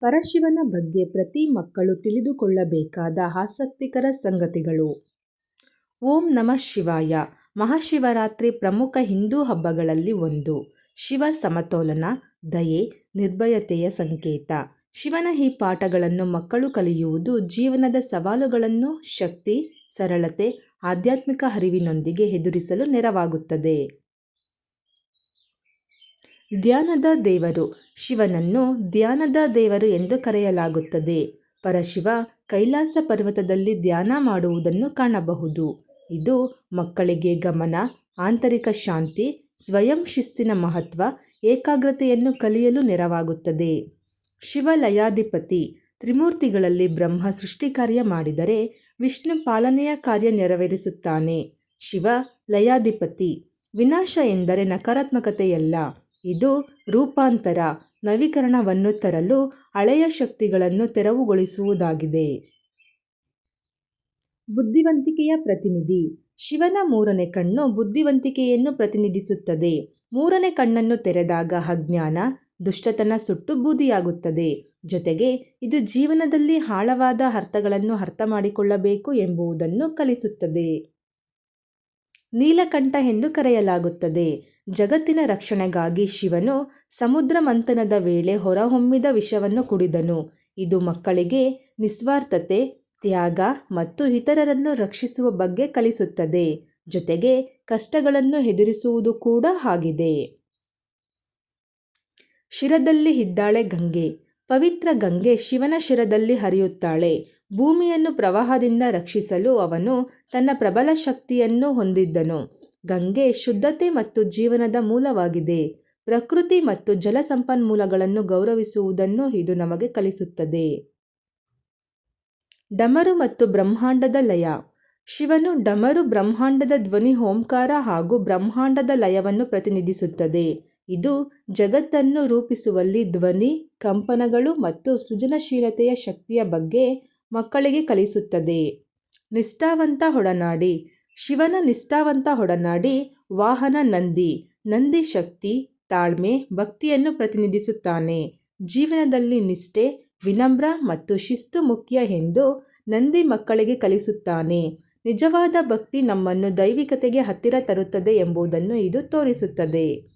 ಪರಶಿವನ ಬಗ್ಗೆ ಪ್ರತಿ ಮಕ್ಕಳು ತಿಳಿದುಕೊಳ್ಳಬೇಕಾದ ಆಸಕ್ತಿಕರ ಸಂಗತಿಗಳು. ಓಂ ನಮಃ ಶಿವಾಯ. ಮಹಾಶಿವರಾತ್ರಿ ಪ್ರಮುಖ ಹಿಂದೂ ಹಬ್ಬಗಳಲ್ಲಿ ಒಂದು. ಶಿವ ಸಮತೋಲನ, ದಯೆ, ನಿರ್ಭಯತೆಯ ಸಂಕೇತ. ಶಿವನ ಈ ಪಾಠಗಳನ್ನು ಮಕ್ಕಳು ಕಲಿಯುವುದು ಜೀವನದ ಸವಾಲುಗಳನ್ನು ಶಕ್ತಿ, ಸರಳತೆ, ಆಧ್ಯಾತ್ಮಿಕ ಅರಿವಿನೊಂದಿಗೆ ಎದುರಿಸಲು ನೆರವಾಗುತ್ತದೆ. ಧ್ಯಾನದ ದೇವರು. ಶಿವನನ್ನು ಧ್ಯಾನದ ದೇವರು ಎಂದು ಕರೆಯಲಾಗುತ್ತದೆ. ಪರಶಿವ ಕೈಲಾಸ ಪರ್ವತದಲ್ಲಿ ಧ್ಯಾನ ಮಾಡುವುದನ್ನು ಕಾಣಬಹುದು. ಇದು ಮಕ್ಕಳಿಗೆ ಗಮನ, ಆಂತರಿಕ ಶಾಂತಿ, ಸ್ವಯಂ ಶಿಸ್ತಿನ ಮಹತ್ವ, ಏಕಾಗ್ರತೆಯನ್ನು ಕಲಿಯಲು ನೆರವಾಗುತ್ತದೆ. ಶಿವ ಲಯಾಧಿಪತಿ. ತ್ರಿಮೂರ್ತಿಗಳಲ್ಲಿ ಬ್ರಹ್ಮ ಸೃಷ್ಟಿ ಕಾರ್ಯ ಮಾಡಿದರೆ ವಿಷ್ಣು ಪಾಲನೆಯ ಕಾರ್ಯ ನೆರವೇರಿಸುತ್ತಾನೆ. ಶಿವ ಲಯಾಧಿಪತಿ. ವಿನಾಶ ಎಂದರೆ ನಕಾರಾತ್ಮಕತೆಯಲ್ಲ, ಇದು ರೂಪಾಂತರ, ನವೀಕರಣವನ್ನು ತರಲು ಹಳೆಯ ಶಕ್ತಿಗಳನ್ನು ತೆರವುಗೊಳಿಸುವುದಾಗಿದೆ. ಬುದ್ಧಿವಂತಿಕೆಯ ಪ್ರತಿನಿಧಿ. ಶಿವನ ಮೂರನೇ ಕಣ್ಣು ಬುದ್ಧಿವಂತಿಕೆಯನ್ನು ಪ್ರತಿನಿಧಿಸುತ್ತದೆ. ಮೂರನೇ ಕಣ್ಣನ್ನು ತೆರೆದಾಗ ಅಜ್ಞಾನ, ದುಷ್ಟತನ ಸುಟ್ಟು ಬೂದಿಯಾಗುತ್ತದೆ. ಜೊತೆಗೆ ಇದು ಜೀವನದಲ್ಲಿ ಆಳವಾದ ಅರ್ಥಗಳನ್ನು ಅರ್ಥ ಮಾಡಿಕೊಳ್ಳಬೇಕು ಎಂಬುದನ್ನು ಕಲಿಸುತ್ತದೆ. ನೀಲಕಂಠ ಎಂದು ಕರೆಯಲಾಗುತ್ತದೆ. ಜಗತ್ತಿನ ರಕ್ಷಣೆಗಾಗಿ ಶಿವನು ಸಮುದ್ರ ಮಂಥನದ ವೇಳೆ ಹೊರಹೊಮ್ಮಿದ ವಿಷವನ್ನು ಕುಡಿದನು. ಇದು ಮಕ್ಕಳಿಗೆ ನಿಸ್ವಾರ್ಥತೆ, ತ್ಯಾಗ ಮತ್ತು ಇತರರನ್ನು ರಕ್ಷಿಸುವ ಬಗ್ಗೆ ಕಲಿಸುತ್ತದೆ. ಜೊತೆಗೆ ಕಷ್ಟಗಳನ್ನು ಎದುರಿಸುವುದು ಕೂಡ ಆಗಿದೆ. ಶಿರದಲ್ಲಿ ಇದ್ದಾಳೆ ಗಂಗೆ. ಪವಿತ್ರ ಗಂಗೆ ಶಿವನ ಶಿರದಲ್ಲಿ ಹರಿಯುತ್ತಾಳೆ. ಭೂಮಿಯನ್ನು ಪ್ರವಾಹದಿಂದ ರಕ್ಷಿಸಲು ಅವನು ತನ್ನ ಪ್ರಬಲ ಶಕ್ತಿಯನ್ನು ಹೊಂದಿದ್ದನು. ಗಂಗೆ ಶುದ್ಧತೆ ಮತ್ತು ಜೀವನದ ಮೂಲವಾಗಿದೆ. ಪ್ರಕೃತಿ ಮತ್ತು ಜಲ ಸಂಪನ್ಮೂಲಗಳನ್ನು ಗೌರವಿಸುವುದನ್ನು ಇದು ನಮಗೆ ಕಲಿಸುತ್ತದೆ. ಡಮರು ಮತ್ತು ಬ್ರಹ್ಮಾಂಡದ ಲಯ. ಶಿವನು ಡಮರು ಬ್ರಹ್ಮಾಂಡದ ಧ್ವನಿ, ಓಂಕಾರ ಹಾಗೂ ಬ್ರಹ್ಮಾಂಡದ ಲಯವನ್ನು ಪ್ರತಿನಿಧಿಸುತ್ತದೆ. ಇದು ಜಗತ್ತನ್ನು ರೂಪಿಸುವಲ್ಲಿ ಧ್ವನಿ, ಕಂಪನಗಳು ಮತ್ತು ಸೃಜನಶೀಲತೆಯ ಶಕ್ತಿಯ ಬಗ್ಗೆ ಮಕ್ಕಳಿಗೆ ಕಲಿಸುತ್ತದೆ. ನಿಷ್ಠಾವಂತ ಒಡನಾಡಿ. ಶಿವನ ನಿಷ್ಠಾವಂತ ಒಡನಾಡಿ ವಾಹನ ನಂದಿ. ನಂದಿ ಶಕ್ತಿ, ತಾಳ್ಮೆ, ಭಕ್ತಿಯನ್ನು ಪ್ರತಿನಿಧಿಸುತ್ತಾನೆ. ಜೀವನದಲ್ಲಿ ನಿಷ್ಠೆ, ವಿನಮ್ರ ಮತ್ತು ಶಿಸ್ತು ಮುಖ್ಯ ಎಂದು ನಂದಿ ಮಕ್ಕಳಿಗೆ ಕಲಿಸುತ್ತಾನೆ. ನಿಜವಾದ ಭಕ್ತಿ ನಮ್ಮನ್ನು ದೈವಿಕತೆಗೆ ಹತ್ತಿರ ತರುತ್ತದೆ ಎಂಬುದನ್ನು ಇದು ತೋರಿಸುತ್ತದೆ.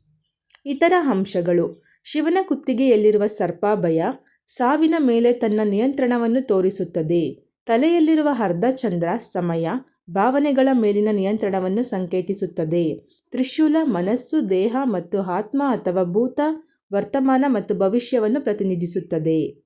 ಇತರ ಅಂಶಗಳು. ಶಿವನ ಕುತ್ತಿಗೆಯಲ್ಲಿರುವ ಸರ್ಪಾಭಯ ಸಾವಿನ ಮೇಲೆ ತನ್ನ ನಿಯಂತ್ರಣವನ್ನು ತೋರಿಸುತ್ತದೆ. ತಲೆಯಲ್ಲಿರುವ ಅರ್ಧಚಂದ್ರ ಸಮಯ, ಭಾವನೆಗಳ ಮೇಲಿನ ನಿಯಂತ್ರಣವನ್ನು ಸಂಕೇತಿಸುತ್ತದೆ. ತ್ರಿಶೂಲ ಮನಸ್ಸು, ದೇಹ ಮತ್ತು ಆತ್ಮ ಅಥವಾ ಭೂತ, ವರ್ತಮಾನ ಮತ್ತು ಭವಿಷ್ಯವನ್ನು ಪ್ರತಿನಿಧಿಸುತ್ತದೆ.